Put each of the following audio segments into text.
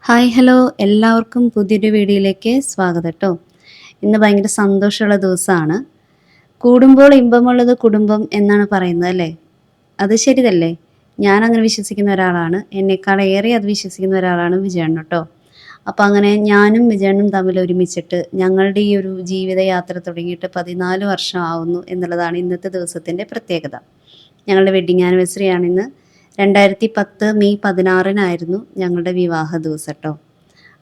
Hi hello എല്ലാവർക്കും പുതിയൊരു വീഡിയോയിലേക്ക് സ്വാഗതം ട്ടോ. ഇന്ന് ഭയങ്കര സന്തോഷമുള്ള ദിവസമാണ്. കൂടുമ്പോൾ ഇമ്പമുള്ളത് കുടുംബം എന്നാണ് പറയുന്നത് അല്ലേ? അത് ശരിയല്ലേ? ഞാനങ്ങനെ വിശ്വസിക്കുന്ന ഒരാളാണ്. എന്നെക്കാളേറെ അത് വിശ്വസിക്കുന്ന ഒരാളാണ് വിജയേട്ടൻ ട്ടോ. അപ്പോൾ അങ്ങനെ ഞാനും വിജയേട്ടനും തമ്മിൽ ഒരുമിച്ചിട്ട് ഞങ്ങളുടെ ഈ ഒരു ജീവിതയാത്ര തുടങ്ങിയിട്ട് 14 വർഷം ആവുന്നു എന്നുള്ളതാണ് ഇന്നത്തെ ദിവസത്തിൻ്റെ പ്രത്യേകത. ഞങ്ങളുടെ വെഡ്ഡിങ് ആനിവേഴ്സറി ആണിന്ന്. 2010 മെയ് 16-നായിരുന്നു ഞങ്ങളുടെ വിവാഹ ദിവസം ട്ടോ.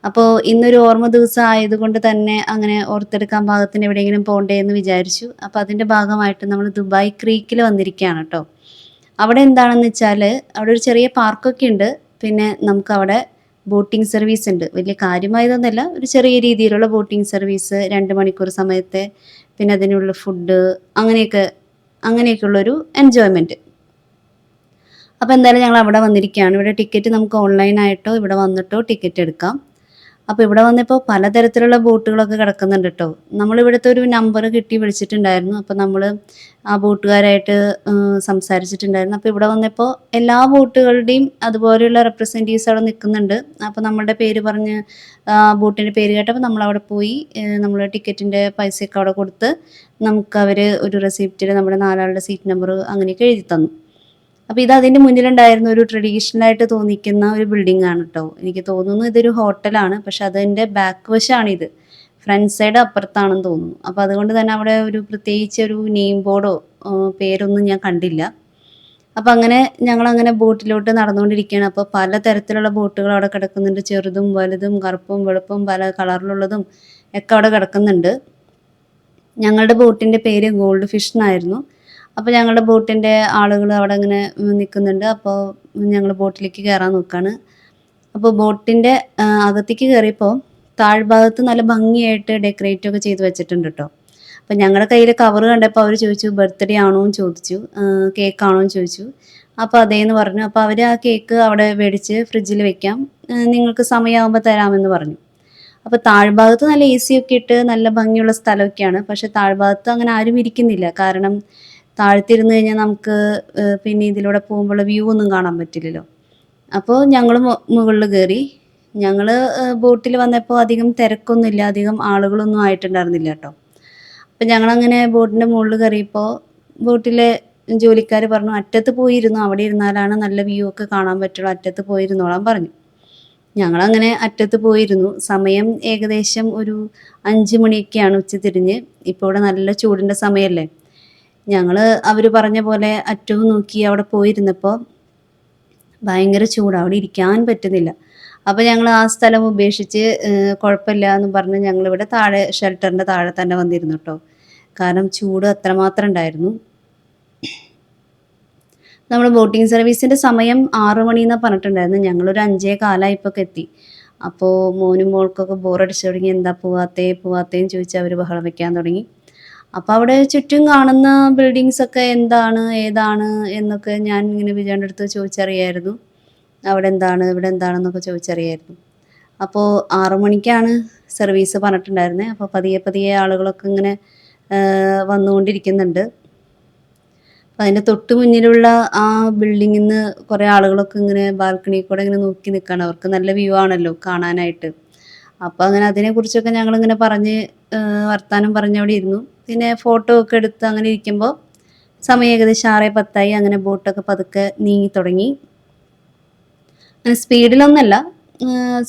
അപ്പോൾ ഇന്നൊരു ഓർമ്മ ദിവസം ആയതുകൊണ്ട് തന്നെ അങ്ങനെ ഓർത്തെടുക്കാൻ പാകത്തിന് എവിടെയെങ്കിലും പോകണ്ടേ എന്ന് വിചാരിച്ചു. അപ്പോൾ അതിൻ്റെ ഭാഗമായിട്ട് നമ്മൾ ദുബായ് ക്രീക്കിൽ വന്നിരിക്കുകയാണ് ട്ടോ. അവിടെ എന്താണെന്ന് വെച്ചാൽ അവിടെ ഒരു ചെറിയ പാർക്കൊക്കെ ഉണ്ട്. പിന്നെ നമുക്കവിടെ ബോട്ടിംഗ് സർവീസ് ഉണ്ട്. വലിയ കാര്യമായതൊന്നുമല്ല, ഒരു ചെറിയ രീതിയിലുള്ള ബോട്ടിംഗ് സർവീസ് 2 മണിക്കൂർ സമയത്തെ, പിന്നെ അതിനുള്ള ഫുഡ് അങ്ങനെയൊക്കെയുള്ളൊരു എൻജോയ്മെൻറ്റ്. അപ്പോൾ എന്തായാലും ഞങ്ങൾ അവിടെ വന്നിരിക്കുകയാണ്. ഇവിടെ ടിക്കറ്റ് നമുക്ക് ഓൺലൈനായിട്ടോ ഇവിടെ വന്നിട്ടോ ടിക്കറ്റ് എടുക്കാം. അപ്പോൾ ഇവിടെ വന്നപ്പോൾ പലതരത്തിലുള്ള ബോട്ടുകളൊക്കെ കിടക്കുന്നുണ്ട് കേട്ടോ. നമ്മളിവിടുത്തെ ഒരു നമ്പർ കിട്ടി വിളിച്ചിട്ടുണ്ടായിരുന്നു. അപ്പോൾ നമ്മൾ ആ ബോട്ടുകാരായിട്ട് സംസാരിച്ചിട്ടുണ്ടായിരുന്നു. അപ്പോൾ ഇവിടെ വന്നപ്പോൾ എല്ലാ ബോട്ടുകളുടെയും അതുപോലെയുള്ള റെപ്രസെൻറ്റേറ്റീവ്സ് അവിടെ നിൽക്കുന്നുണ്ട്. അപ്പോൾ നമ്മളുടെ പേര് പറഞ്ഞ് ബോട്ടിൻ്റെ പേര് കേട്ടപ്പോൾ നമ്മളവിടെ പോയി നമ്മൾ ടിക്കറ്റിൻ്റെ പൈസയൊക്കെ അവിടെ കൊടുത്ത് നമുക്കവർ ഒരു റെസിപ്റ്റിൽ നമ്മുടെ 4 ആളുടെ സീറ്റ് നമ്പർ അങ്ങനെയൊക്കെ എഴുതി തന്നു. അപ്പോൾ ഇത് അതിൻ്റെ മുന്നിലുണ്ടായിരുന്ന ഒരു ട്രഡീഷണലായിട്ട് തോന്നിക്കുന്ന ഒരു ബിൽഡിംഗ് ആണ് കേട്ടോ. എനിക്ക് തോന്നുന്നു ഇതൊരു ഹോട്ടലാണ്. പക്ഷെ അതിൻ്റെ ബാക്ക് വശമാണിത്. ഫ്രണ്ട് സൈഡ് അപ്പുറത്താണെന്ന് തോന്നുന്നു. അപ്പോൾ അതുകൊണ്ട് തന്നെ അവിടെ ഒരു പ്രത്യേകിച്ച് ഒരു നെയിം ബോർഡോ പേരൊന്നും ഞാൻ കണ്ടില്ല. അപ്പോൾ അങ്ങനെ ഞങ്ങളങ്ങനെ ബോട്ടിലോട്ട് നടന്നുകൊണ്ടിരിക്കുകയാണ്. അപ്പോൾ പലതരത്തിലുള്ള ബോട്ടുകൾ അവിടെ കിടക്കുന്നുണ്ട്. ചെറുതും വലുതും കറുപ്പും വെളുപ്പും പല കളറിലുള്ളതും ഒക്കെ അവിടെ കിടക്കുന്നുണ്ട്. ഞങ്ങളുടെ ബോട്ടിൻ്റെ പേര് ഗോൾഡ് ഫിഷ് എന്നായിരുന്നു. അപ്പോൾ ഞങ്ങളുടെ ബോട്ടിൻ്റെ ആളുകൾ അവിടെ ഇങ്ങനെ നിൽക്കുന്നുണ്ട്. അപ്പോൾ ഞങ്ങൾ ബോട്ടിലേക്ക് കയറാൻ നോക്കുകയാണ്. അപ്പോൾ ബോട്ടിൻ്റെ അകത്തേക്ക് കയറിയപ്പോൾ താഴ്ഭാഗത്ത് നല്ല ഭംഗിയായിട്ട് ഡെക്കറേറ്റ് ഒക്കെ ചെയ്ത് വെച്ചിട്ടുണ്ട് കേട്ടോ. അപ്പോൾ ഞങ്ങളുടെ കയ്യിൽ കവർ കണ്ടപ്പോൾ അവർ ചോദിച്ചു ബർത്ത്ഡേ ആണോ എന്ന് ചോദിച്ചു, കേക്കാണോ എന്ന് ചോദിച്ചു. അപ്പോൾ അതേന്ന് പറഞ്ഞു. അപ്പോൾ അവർ ആ കേക്ക് അവിടെ മേടിച്ച് ഫ്രിഡ്ജിൽ വെക്കാം, നിങ്ങൾക്ക് സമയമാകുമ്പോൾ തരാമെന്ന് പറഞ്ഞു. അപ്പോൾ താഴ്ഭാഗത്ത് നല്ല എ സി ഒക്കെ ഇട്ട് നല്ല ഭംഗിയുള്ള സ്ഥലമൊക്കെയാണ്. പക്ഷേ താഴ്ഭാഗത്ത് അങ്ങനെ ആരും ഇരിക്കുന്നില്ല. കാരണം താഴത്തിരുന്ന് കഴിഞ്ഞാൽ നമുക്ക് പിന്നെ ഇതിലൂടെ പോകുമ്പോൾ വ്യൂ ഒന്നും കാണാൻ പറ്റില്ലല്ലോ. അപ്പോൾ ഞങ്ങൾ മുകളിൽ കയറി. ഞങ്ങൾ ബോട്ടിൽ വന്നപ്പോൾ അധികം തിരക്കൊന്നുമില്ല, അധികം ആളുകളൊന്നും ആയിട്ടുണ്ടായിരുന്നില്ല കേട്ടോ. അപ്പം ഞങ്ങളങ്ങനെ ബോട്ടിൻ്റെ മുകളിൽ കയറിയപ്പോൾ ബോട്ടിലെ ജോലിക്കാർ പറഞ്ഞു അറ്റത്ത് പോയിരുന്നു, അവിടെ ഇരുന്നാലാണ് നല്ല വ്യൂ ഒക്കെ കാണാൻ പറ്റുള്ളൂ, അറ്റത്ത് പോയിരുന്നോളാൻ പറഞ്ഞു. ഞങ്ങളങ്ങനെ അറ്റത്ത് പോയിരുന്നു. സമയം ഏകദേശം ഒരു 5 മണിയൊക്കെയാണ് ഉച്ചതിരിഞ്ഞ്. ഇപ്പോൾ ഇവിടെ നല്ല ചൂടിൻ്റെ സമയമല്ലേ. ഞങ്ങൾ അവർ പറഞ്ഞ പോലെ അറ്റവും നോക്കി അവിടെ പോയിരുന്നപ്പോൾ ഭയങ്കര ചൂടാണ്, അവിടെ ഇരിക്കാൻ പറ്റുന്നില്ല. അപ്പോൾ ഞങ്ങൾ ആ സ്ഥലം ഉപേക്ഷിച്ച് കുഴപ്പമില്ല എന്ന് പറഞ്ഞ് ഞങ്ങളിവിടെ താഴെ ഷെൽട്ടറിൻ്റെ താഴെ തന്നെ വന്നിരുന്നു കേട്ടോ. കാരണം ചൂട് അത്രമാത്രം ഉണ്ടായിരുന്നു. നമ്മൾ ബോട്ടിംഗ് സർവീസിൻ്റെ സമയം 6 മണിയെന്നാണ് പറഞ്ഞിട്ടുണ്ടായിരുന്നു. ഞങ്ങളൊരു 5:15 എത്തി. അപ്പോൾ മോനും മോൾക്കൊക്കെ ബോറടിച്ച് തുടങ്ങി. എന്താ പോവാത്തേന്ന് ചോദിച്ച് അവർ ബഹളം വെക്കാൻ തുടങ്ങി. അപ്പോൾ അവിടെ ചുറ്റും കാണുന്ന ബിൽഡിങ്സ് ഒക്കെ എന്താണ് ഏതാണ് എന്നൊക്കെ ഞാൻ ഇങ്ങനെ വിജയൻ്റെ അടുത്ത് ചോദിച്ചറിയായിരുന്നു. അവിടെ എന്താണ് ഇവിടെ എന്താണെന്നൊക്കെ ചോദിച്ചറിയായിരുന്നു. അപ്പോൾ 6 മണിക്കാണ് സർവീസ് പറഞ്ഞിട്ടുണ്ടായിരുന്നത്. അപ്പോൾ പതിയെ പതിയെ ആളുകളൊക്കെ ഇങ്ങനെ വന്നുകൊണ്ടിരിക്കുന്നുണ്ട്. അപ്പം അതിൻ്റെ തൊട്ട് മുന്നിലുള്ള ആ ബിൽഡിങ്ങിൽ നിന്ന് കുറേ ആളുകളൊക്കെ ഇങ്ങനെ ബാൽക്കണിയിൽ കൂടെ ഇങ്ങനെ നോക്കി നിൽക്കുകയാണ്. അവർക്ക് നല്ല വ്യൂ ആണല്ലോ കാണാനായിട്ട്. അപ്പോൾ അങ്ങനെ അതിനെക്കുറിച്ചൊക്കെ ഞങ്ങളിങ്ങനെ പറഞ്ഞ് വർത്താനം പറഞ്ഞ് അവിടെ ഇരുന്നു. പിന്നെ ഫോട്ടോ ഒക്കെ എടുത്ത് അങ്ങനെ ഇരിക്കുമ്പോൾ സമയം ഏകദേശം 6:10 അങ്ങനെ ബോട്ടൊക്കെ പതുക്കെ നീങ്ങി തുടങ്ങി. അങ്ങനെ സ്പീഡിലൊന്നല്ല,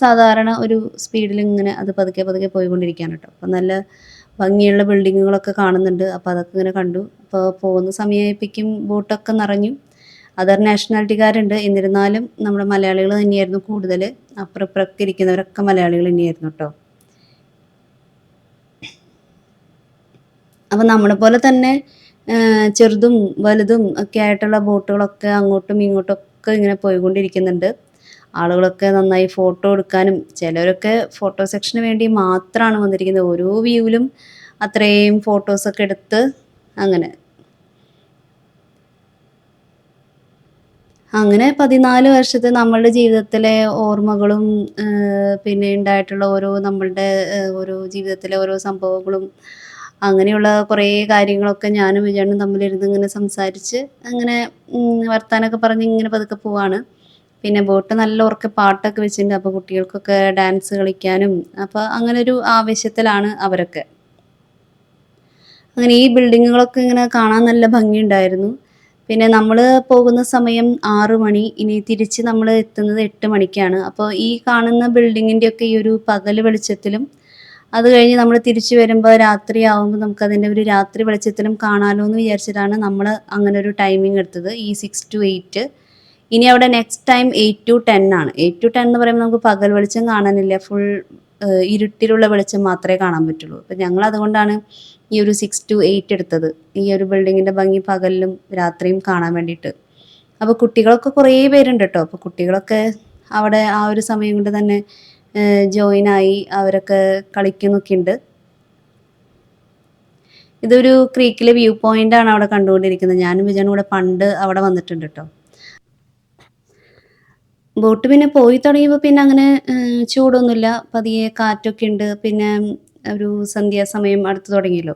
സാധാരണ ഒരു സ്പീഡിൽ ഇങ്ങനെ അത് പതുക്കെ പതുക്കെ പോയിക്കൊണ്ടിരിക്കുകയാണ് കേട്ടോ. അപ്പം നല്ല ഭംഗിയുള്ള ബിൽഡിങ്ങുകളൊക്കെ കാണുന്നുണ്ട്. അപ്പോൾ അതൊക്കെ ഇങ്ങനെ കണ്ടു. അപ്പോൾ പോകുന്ന സമയമായപ്പോഴേക്കും ബോട്ടൊക്കെ നിറഞ്ഞു. അതർ നാഷണാലിറ്റിക്കാരുണ്ട്. എന്നിരുന്നാലും നമ്മുടെ മലയാളികൾ തന്നെയായിരുന്നു കൂടുതൽ. അപ്പുറം ഇപ്പുറമൊക്കെ ഇരിക്കുന്നവരൊക്കെ മലയാളികൾ തന്നെയായിരുന്നു കേട്ടോ. അപ്പോൾ നമ്മളെ പോലെ തന്നെ ചെറുതും വലുതും ഒക്കെ ആയിട്ടുള്ള ബോട്ടുകളൊക്കെ അങ്ങോട്ടും ഇങ്ങോട്ടും ഒക്കെ ഇങ്ങനെ പോയിക്കൊണ്ടിരിക്കുന്നുണ്ട്. ആളുകളൊക്കെ നന്നായി ഫോട്ടോ എടുക്കാനും, ചിലരൊക്കെ ഫോട്ടോ സെക്ഷന് വേണ്ടി മാത്രമാണ് വന്നിരിക്കുന്നത്. ഓരോ വ്യൂവിലും അത്രയും ഫോട്ടോസൊക്കെ എടുത്ത് അങ്ങനെ 14 വർഷത്തെ നമ്മളുടെ ജീവിതത്തിലെ ഓർമ്മകളും പിന്നെ ഉണ്ടായിട്ടുള്ള ഓരോ നമ്മളുടെ ഓരോ ജീവിതത്തിലെ ഓരോ സംഭവങ്ങളും അങ്ങനെയുള്ള കുറേ കാര്യങ്ങളൊക്കെ ഞാനും വിജയനും തമ്മിലിരുന്ന് ഇങ്ങനെ സംസാരിച്ച് അങ്ങനെ വർത്താനമൊക്കെ പറഞ്ഞ് ഇങ്ങനെ പതുക്കെ പോവാണ്. പിന്നെ ബോട്ട് നല്ല ഉറക്കെ പാട്ടൊക്കെ വെച്ചിട്ടുണ്ട്. അപ്പോൾ കുട്ടികൾക്കൊക്കെ ഡാൻസ് കളിക്കാനും അപ്പോൾ അങ്ങനെ ഒരു ആവേശത്തിലാണ് അവരൊക്കെ. അങ്ങനെ ഈ ബിൽഡിങ്ങുകളൊക്കെ ഇങ്ങനെ കാണാൻ നല്ല ഭംഗിയുണ്ടായിരുന്നു. പിന്നെ നമ്മൾ പോകുന്ന സമയം 6 മണി. ഇനി തിരിച്ച് നമ്മൾ എത്തുന്നത് 8 മണിക്കാണ്. അപ്പോൾ ഈ കാണുന്ന ബിൽഡിങ്ങിൻ്റെയൊക്കെ ഈ ഒരു പകൽ വെളിച്ചത്തിലും അത് കഴിഞ്ഞ് നമ്മൾ തിരിച്ചു വരുമ്പോൾ രാത്രിയാവുമ്പോൾ നമുക്കതിൻ്റെ ഒരു രാത്രി വെളിച്ചത്തിലും കാണാമല്ലോ എന്ന് വിചാരിച്ചിട്ടാണ് നമ്മൾ അങ്ങനെ ഒരു ടൈമിംഗ് എടുത്തത്. ഈ 6 to 8. ഇനി അവിടെ നെക്സ്റ്റ് ടൈം 8 to 10 ആണ്. 8 to 10 എന്ന് പറയുമ്പോൾ നമുക്ക് പകൽ വെളിച്ചം കാണാനില്ല. ഫുൾ ഇരുട്ടിലുള്ള വെളിച്ചം മാത്രമേ കാണാൻ പറ്റുള്ളൂ. അപ്പം ഞങ്ങൾ അതുകൊണ്ടാണ് ഈ ഒരു 6 to 8 എടുത്തത്. ഈ ഒരു ബിൽഡിങ്ങിൻ്റെ ഭംഗി പകലിലും രാത്രിയും കാണാൻ വേണ്ടിയിട്ട്. അപ്പോൾ കുട്ടികളൊക്കെ കുറേ പേരുണ്ട് കേട്ടോ. അപ്പോൾ കുട്ടികളൊക്കെ അവിടെ ആ ഒരു സമയം കൊണ്ട് തന്നെ ജോയിനായി അവരൊക്കെ കളിക്കുന്നൊക്കെ ഉണ്ട്. ഇതൊരു ക്രീക്കിലെ വ്യൂ പോയിന്റ് ആണ് അവിടെ കണ്ടുകൊണ്ടിരിക്കുന്നത്. ഞാനും വിജയനും കൂടെ പണ്ട് അവിടെ വന്നിട്ടുണ്ട് കേട്ടോ. ബോട്ട് പിന്നെ പോയി തുടങ്ങിയപ്പോൾ പിന്നെ അങ്ങനെ ചൂടൊന്നുമില്ല. പതിയെ കാറ്റൊക്കെ ഉണ്ട്. പിന്നെ ഒരു സന്ധ്യാസമയം അടുത്ത് തുടങ്ങിയല്ലോ.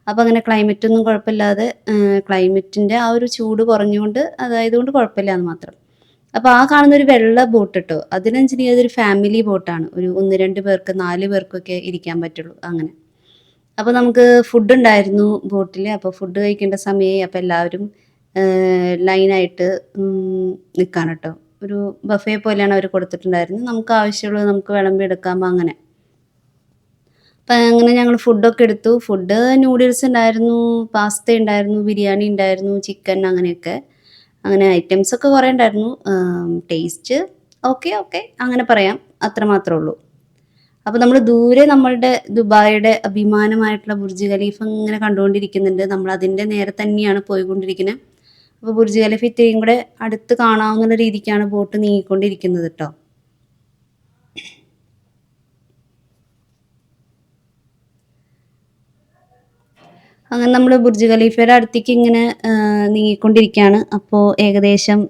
അപ്പോൾ അങ്ങനെ ക്ലൈമറ്റൊന്നും കുഴപ്പമില്ലാതെ ക്ലൈമറ്റിൻ്റെ ആ ഒരു ചൂട് കുറഞ്ഞുകൊണ്ട് അതായതുകൊണ്ട് കുഴപ്പമില്ല എന്ന് മാത്രം. അപ്പോൾ ആ കാണുന്ന ഒരു വെള്ള ബോട്ട് കേട്ടോ, അതിനെന്നുവെച്ചിട്ടുണ്ടെങ്കിൽ അതൊരു ഫാമിലി ബോട്ടാണ്. ഒരു 1-2 പേർക്ക് 4 പേർക്കൊക്കെ ഇരിക്കാൻ പറ്റുള്ളൂ അങ്ങനെ. അപ്പോൾ നമുക്ക് ഫുഡ് ഉണ്ടായിരുന്നു ബോട്ടിൽ. അപ്പോൾ ഫുഡ് കഴിക്കേണ്ട സമയമായി. അപ്പോൾ എല്ലാവരും ലൈനായിട്ട് നിൽക്കാണ് കേട്ടോ. ഒരു ബഫേ പോലെയാണ് അവർ കൊടുത്തിട്ടുണ്ടായിരുന്നത്. നമുക്ക് ആവശ്യമുള്ളത് നമുക്ക് വിളമ്പി എടുക്കാം അങ്ങനെ. അപ്പം അങ്ങനെ ഞങ്ങൾ ഫുഡൊക്കെ എടുത്തു. ഫുഡ് നൂഡിൽസ് ഉണ്ടായിരുന്നു, പാസ്ത ഉണ്ടായിരുന്നു, ബിരിയാണി ഉണ്ടായിരുന്നു, ചിക്കൻ അങ്ങനെയൊക്കെ. അങ്ങനെ ഐറ്റംസൊക്കെ കുറേ ഉണ്ടായിരുന്നു. ടേസ്റ്റ് ഓക്കെ ഓക്കെ അങ്ങനെ പറയാം. അത്ര മാത്രമേ ഉള്ളൂ. അപ്പോൾ നമ്മൾ ദൂരെ നമ്മളുടെ ദുബായിയുടെ അഭിമാനമായിട്ടുള്ള ബുർജ് ഖലീഫ ഇങ്ങനെ കണ്ടുകൊണ്ടിരിക്കുന്നുണ്ട്. നമ്മൾ അതിൻ്റെ നേരെ തന്നെയാണ് പോയിക്കൊണ്ടിരിക്കുന്നത്. അപ്പോൾ ബുർജ് ഖലീഫ ഇത്രയും കൂടെ അടുത്ത് കാണാവുന്ന രീതിക്കാണ് ബോട്ട് നീങ്ങിക്കൊണ്ടിരിക്കുന്നത് കേട്ടോ. അങ്ങനെ നമ്മൾ ബുർജ് ഖലീഫയുടെ അടുത്തേക്ക് ഇങ്ങനെ നീങ്ങിക്കൊണ്ടിരിക്കുകയാണ്. അപ്പോൾ ഏകദേശം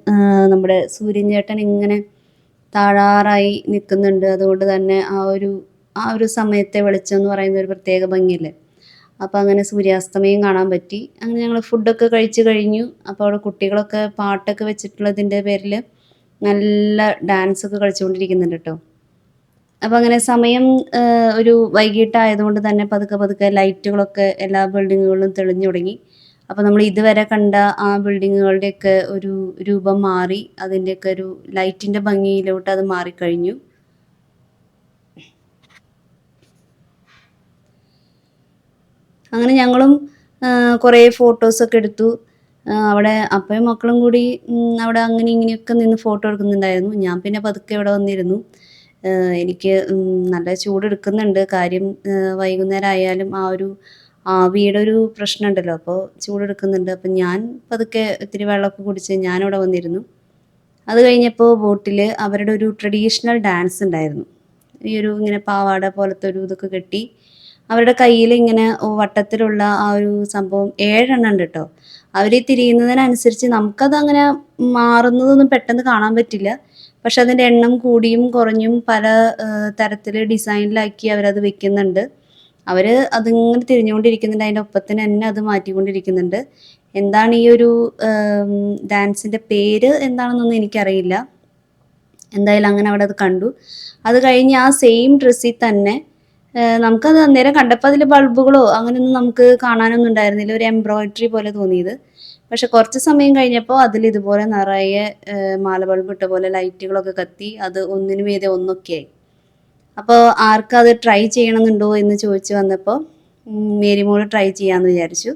നമ്മുടെ സൂര്യൻ ചേട്ടൻ ഇങ്ങനെ താഴാറായി നിൽക്കുന്നുണ്ട്. അതുകൊണ്ട് തന്നെ ആ ഒരു സമയത്തെ വെളിച്ചം എന്ന് പറയുന്ന ഒരു പ്രത്യേക ഭംഗിയല്ലേ. അപ്പോൾ അങ്ങനെ സൂര്യാസ്തമയം കാണാൻ പറ്റി. അങ്ങനെ ഞങ്ങൾ ഫുഡൊക്കെ കഴിച്ച് കഴിഞ്ഞു. അപ്പോൾ അവിടെ കുട്ടികളൊക്കെ പാട്ടൊക്കെ വെച്ചിട്ടുള്ളതിൻ്റെ പേരിൽ നല്ല ഡാൻസൊക്കെ കളിച്ചുകൊണ്ടിരിക്കുന്നുണ്ട് കേട്ടോ. അപ്പോൾ അങ്ങനെ സമയം ഒരു വൈകിട്ടായതുകൊണ്ട് തന്നെ പതുക്കെ പതുക്കെ ലൈറ്റുകളൊക്കെ എല്ലാ ബിൽഡിങ്ങുകളിലും തെളിഞ്ഞു തുടങ്ങി. അപ്പോൾ നമ്മൾ ഇതുവരെ കണ്ട ആ ബിൽഡിങ്ങുകളുടെയൊക്കെ ഒരു രൂപം മാറി. അതിൻ്റെയൊക്കെ ഒരു ലൈറ്റിൻ്റെ ഭംഗിയിലോട്ട് അത് മാറിക്കഴിഞ്ഞു. അങ്ങനെ ഞങ്ങളും കുറേ ഫോട്ടോസൊക്കെ എടുത്തു. അവിടെ അപ്പയും മക്കളും കൂടി അവിടെ അങ്ങനെ ഇങ്ങനെയൊക്കെ നിന്ന് ഫോട്ടോ എടുക്കുന്നുണ്ടായിരുന്നു. ഞാൻ പിന്നെ പതുക്കെ ഇവിടെ വന്നിരുന്നു. എനിക്ക് നല്ല ചൂടെടുക്കുന്നുണ്ട്. കാര്യം വൈകുന്നേരം ആയാലും ആ ഒരു ആവിയുടെ ഒരു പ്രശ്നമുണ്ടല്ലോ. അപ്പോൾ ചൂടെടുക്കുന്നുണ്ട്. അപ്പം ഞാൻ പതുക്കെ ഇത്തിരി വെള്ളമൊക്കെ കുടിച്ച് ഞാനിവിടെ വന്നിരുന്നു. അത് കഴിഞ്ഞപ്പോൾ ബോട്ടിൽ അവരുടെ ഒരു ട്രഡീഷണൽ ഡാൻസ് ഉണ്ടായിരുന്നു. ഈ ഒരു ഇങ്ങനെ പാവാട പോലത്തെ ഒരു ഇതൊക്കെ കെട്ടി അവരുടെ കയ്യിൽ ഇങ്ങനെ വട്ടത്തിലുള്ള ആ ഒരു സംഭവം 7 എണ്ണം ഉണ്ട് കേട്ടോ. അവർ തിരിയുന്നതിനനുസരിച്ച് നമുക്കത് അങ്ങനെ മാറുന്നതൊന്നും പെട്ടെന്ന് കാണാൻ പറ്റില്ല. പക്ഷെ അതിൻ്റെ എണ്ണം കൂടിയും കുറഞ്ഞും പല തരത്തിൽ ഡിസൈനിലാക്കി അവരത് വെക്കുന്നുണ്ട്. അവർ അതിങ്ങനെ തിരിഞ്ഞുകൊണ്ടിരിക്കുന്നുണ്ട്. അതിൻ്റെ ഒപ്പത്തിന് തന്നെ അത് മാറ്റിക്കൊണ്ടിരിക്കുന്നുണ്ട്. എന്താണ് ഈ ഒരു ഡാൻസിൻ്റെ പേര് എന്താണെന്നൊന്നും എനിക്കറിയില്ല. എന്തായാലും അങ്ങനെ അവിടെ അത് കണ്ടു. അത് കഴിഞ്ഞ് ആ സെയിം ഡ്രസ്സിൽ തന്നെ നമുക്കത് അന്നേരം കണ്ടപ്പോൾ അതിൽ ബൾബുകളോ അങ്ങനെയൊന്നും നമുക്ക് കാണാനൊന്നും ഉണ്ടായിരുന്നില്ല. ഒരു എംബ്രോയിഡറി പോലെ തോന്നിയത്. പക്ഷെ കുറച്ച് സമയം കഴിഞ്ഞപ്പോൾ അതിൽ ഇതുപോലെ നിറയെ മാല ബൾബ് ഇട്ട പോലെ ലൈറ്റുകളൊക്കെ കത്തി അത് ഒന്നിനു മീതെ ഒന്നൊക്കെയായി. അപ്പോൾ ആർക്കത് ട്രൈ ചെയ്യണമെന്നുണ്ടോ എന്ന് ചോദിച്ച് വന്നപ്പോൾ മേരിമോൾ ട്രൈ ചെയ്യാമെന്ന് വിചാരിച്ചു.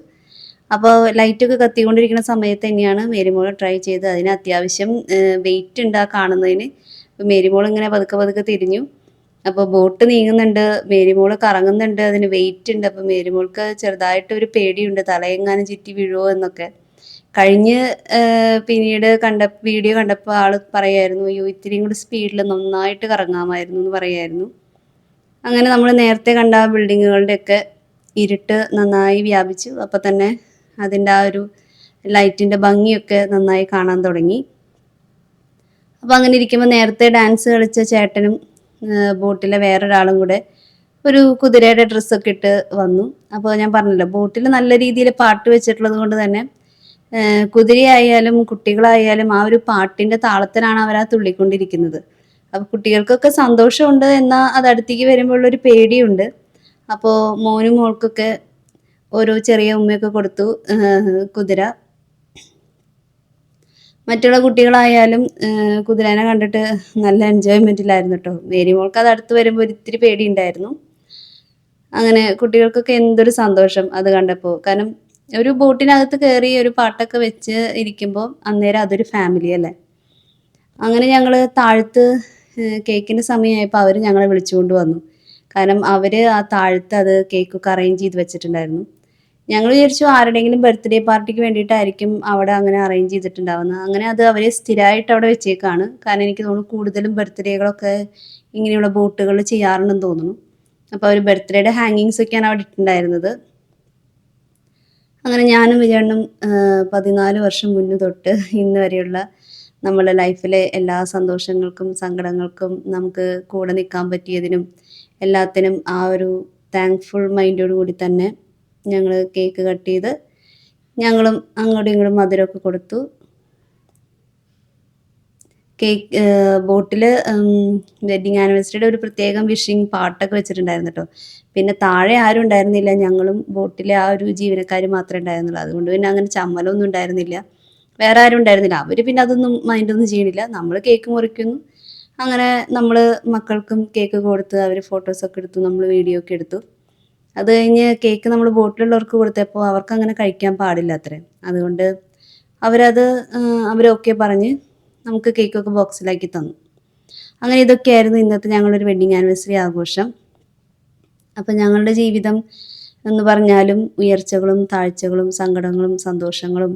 അപ്പോൾ ലൈറ്റൊക്കെ കത്തിക്കൊണ്ടിരിക്കുന്ന സമയത്ത് തന്നെയാണ് മേരിമോൾ ട്രൈ ചെയ്ത്. അതിന് അത്യാവശ്യം വെയിറ്റ് ഉണ്ട് ആ കാണുന്നതിന്. അപ്പോൾ മേരിമോൾ ഇങ്ങനെ പതുക്കെ പതുക്കെ തിരിഞ്ഞു. അപ്പോൾ ബോട്ട് നീങ്ങുന്നുണ്ട്, മേരിമോൾ കറങ്ങുന്നുണ്ട്, അതിന് വെയിറ്റ് ഉണ്ട്. അപ്പോൾ മേരിമോൾക്ക് ചെറുതായിട്ടൊരു പേടിയുണ്ട്, തലയെങ്ങാനും ചുറ്റി വീഴുമോ എന്നൊക്കെ. കഴിഞ്ഞ് പിന്നീട് വീഡിയോ കണ്ടപ്പോൾ ആൾ പറയായിരുന്നു, അയ്യോ ഇത്തിരിയും കൂടി സ്പീഡിൽ നന്നായിട്ട് കറങ്ങാമായിരുന്നു എന്ന് പറയായിരുന്നു. അങ്ങനെ നമ്മൾ നേരത്തെ കണ്ട ആ ബിൽഡിങ്ങുകളുടെയൊക്കെ ഇരുട്ട് നന്നായി വ്യാപിച്ചു. അപ്പോൾ തന്നെ അതിൻ്റെ ആ ഒരു ലൈറ്റിൻ്റെ ഭംഗിയൊക്കെ നന്നായി കാണാൻ തുടങ്ങി. അപ്പോൾ അങ്ങനെ ഇരിക്കുമ്പോൾ നേരത്തെ ഡാൻസ് കളിച്ച ചേട്ടനും ബോട്ടിലെ വേറൊരാളും കൂടെ ഒരു കുതിരയുടെ ഡ്രസ്സൊക്കെ ഇട്ട് വന്നു. അപ്പോൾ ഞാൻ പറഞ്ഞല്ലോ ബോട്ടിൽ നല്ല രീതിയിൽ പാട്ട് വെച്ചിട്ടുള്ളത് കൊണ്ട് തന്നെ കുതിരയായാലും കുട്ടികളായാലും ആ ഒരു പാട്ടിൻ്റെ താളത്തിലാണ് അവർ ആ തുള്ളിക്കൊണ്ടിരിക്കുന്നത്. അപ്പോൾ കുട്ടികൾക്കൊക്കെ സന്തോഷമുണ്ട്, എന്നാൽ അത് അടുത്തേക്ക് വരുമ്പോൾ ഉള്ളൊരു പേടിയുണ്ട്. അപ്പോൾ മോനും മോൾക്കൊക്കെ ഓരോ ചെറിയ ഉമ്മയൊക്കെ കൊടുത്തു കുതിര. മറ്റുള്ള കുട്ടികളായാലും കുതിരേനെ കണ്ടിട്ട് നല്ല എൻജോയ്മെൻറ്റിലായിരുന്നു കേട്ടോ. മേരി മോൾക്ക് അത് അടുത്ത് വരുമ്പോൾ ഒരിത്തിരി പേടിയുണ്ടായിരുന്നു. അങ്ങനെ കുട്ടികൾക്കൊക്കെ എന്തൊരു സന്തോഷം അത് കണ്ടപ്പോൾ. കാരണം ഒരു ബോട്ടിനകത്ത് കയറി ഒരു പാട്ടൊക്കെ വെച്ച് ഇരിക്കുമ്പോൾ അന്നേരം അതൊരു ഫാമിലി അല്ലേ. അങ്ങനെ ഞങ്ങൾ താഴത്ത് കേക്കിൻ്റെ സമയമായപ്പോൾ അവർ ഞങ്ങളെ വിളിച്ചുകൊണ്ട് വന്നു. കാരണം അവർ ആ താഴത്ത് അത് കേക്കൊക്കെ അറേഞ്ച് ചെയ്ത് വെച്ചിട്ടുണ്ടായിരുന്നു. ഞങ്ങൾ വിചാരിച്ചു ആരുടെയെങ്കിലും ബർത്ത്ഡേ പാർട്ടിക്ക് വേണ്ടിയിട്ടായിരിക്കും അവിടെ അങ്ങനെ അറേഞ്ച് ചെയ്തിട്ടുണ്ടാവുന്നത്. അങ്ങനെ അത് അവർ സ്ഥിരമായിട്ട് അവിടെ വെച്ചേക്കാണ്. കാരണം എനിക്ക് തോന്നുന്നു കൂടുതലും ബർത്ത്ഡേകളൊക്കെ ഇങ്ങനെയുള്ള ബോട്ടുകൾ ചെയ്യാറുണ്ടെന്ന് തോന്നുന്നു. അപ്പോൾ അവർ ബർത്ത്ഡേയുടെ ഹാങ്ങിങ്സ് ഒക്കെയാണ് അവിടെ ഇട്ടിട്ടുണ്ടായിരുന്നത്. അങ്ങനെ ഞാനും വിജയണ്ണും 14 വർഷം മുന്നേ തൊട്ട് ഇന്ന് വരെയുള്ള നമ്മുടെ ലൈഫിലെ എല്ലാ സന്തോഷങ്ങൾക്കും സങ്കടങ്ങൾക്കും നമുക്ക് കൂടെ നിൽക്കാൻ പറ്റിയതിനും എല്ലാത്തിനും ആ ഒരു താങ്ക്ഫുൾ മൈൻഡോട് കൂടി തന്നെ ഞങ്ങൾ കേക്ക് കട്ട് ചെയ്ത് ഞങ്ങളും അങ്ങോട്ടും ഇങ്ങോട്ടും മധുരമൊക്കെ കൊടുത്തു. കേക്ക് ബോട്ടിൽ വെഡ്ഡിങ് ആനിവേഴ്സറിയുടെ ഒരു പ്രത്യേകം വിഷിങ് പാട്ടൊക്കെ വെച്ചിട്ടുണ്ടായിരുന്നു കേട്ടോ. പിന്നെ താഴെ ആരും ഉണ്ടായിരുന്നില്ല, ഞങ്ങളും ബോട്ടിലെ ആ ഒരു ജീവനക്കാർ മാത്രമേ ഉണ്ടായിരുന്നുള്ളൂ. അതുകൊണ്ട് പിന്നെ അങ്ങനെ ചമ്മലൊന്നും ഉണ്ടായിരുന്നില്ല, വേറെ ആരും ഉണ്ടായിരുന്നില്ല. അവർ പിന്നെ അതൊന്നും മൈൻഡൊന്നും ചെയ്യണില്ല. നമ്മൾ കേക്ക് മുറിക്കുന്നു, അങ്ങനെ നമ്മൾ മക്കൾക്കും കേക്ക് കൊടുത്ത് അവർ ഫോട്ടോസൊക്കെ എടുത്തു, നമ്മൾ വീഡിയോ ഒക്കെ എടുത്തു. അത് കഴിഞ്ഞ് കേക്ക് നമ്മൾ ബോട്ടിലുള്ളവർക്ക് കൊടുത്തപ്പോൾ അവർക്ക് അങ്ങനെ കഴിക്കാൻ പാടില്ല അത്രേ. അതുകൊണ്ട് അവരത് അവരൊക്കെ പറഞ്ഞ് നമുക്ക് കേക്കൊക്കെ ബോക്സിലാക്കി തന്നു. അങ്ങനെ ഇതൊക്കെയായിരുന്നു ഇന്നത്തെ ഞങ്ങളൊരു വെഡ്ഡിങ് ആനിവേഴ്സറി ആഘോഷം. അപ്പം ഞങ്ങളുടെ ജീവിതം എന്ന് പറഞ്ഞാലും ഉയർച്ചകളും താഴ്ചകളും സങ്കടങ്ങളും സന്തോഷങ്ങളും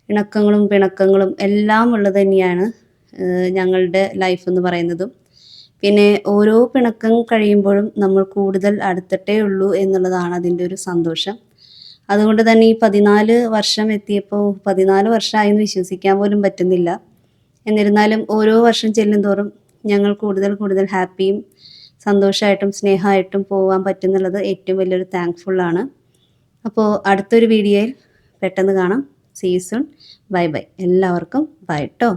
ഇണക്കങ്ങളും പിണക്കങ്ങളും എല്ലാം ഉള്ളത് തന്നെയാണ് ഞങ്ങളുടെ ലൈഫ് എന്ന് പറയുന്നതും. പിന്നെ ഓരോ പിണക്കം കഴിയുമ്പോഴും നമ്മൾ കൂടുതൽ അടുത്തിട്ടേ ഉള്ളൂ എന്നുള്ളതാണ് അതിൻ്റെ ഒരു സന്തോഷം. അതുകൊണ്ട് തന്നെ ഈ 14 വർഷം എത്തിയപ്പോൾ 14 വർഷമായെന്ന് വിശ്വസിക്കാൻ പോലും പറ്റുന്നില്ല. എന്നിരുന്നാലും ഓരോ വർഷം ചെല്ലുന്തോറും ഞങ്ങൾ കൂടുതൽ കൂടുതൽ ഹാപ്പിയും സന്തോഷമായിട്ടും സ്നേഹമായിട്ടും പോകാൻ പറ്റുന്നുള്ളത് ഏറ്റവും വലിയൊരു താങ്ക്ഫുള്ളാണ്. അപ്പോൾ അടുത്തൊരു വീഡിയോയിൽ പെട്ടെന്ന് കാണാം. See you soon. Bye bye. എല്ലാവർക്കും ബൈ ട്ടോ.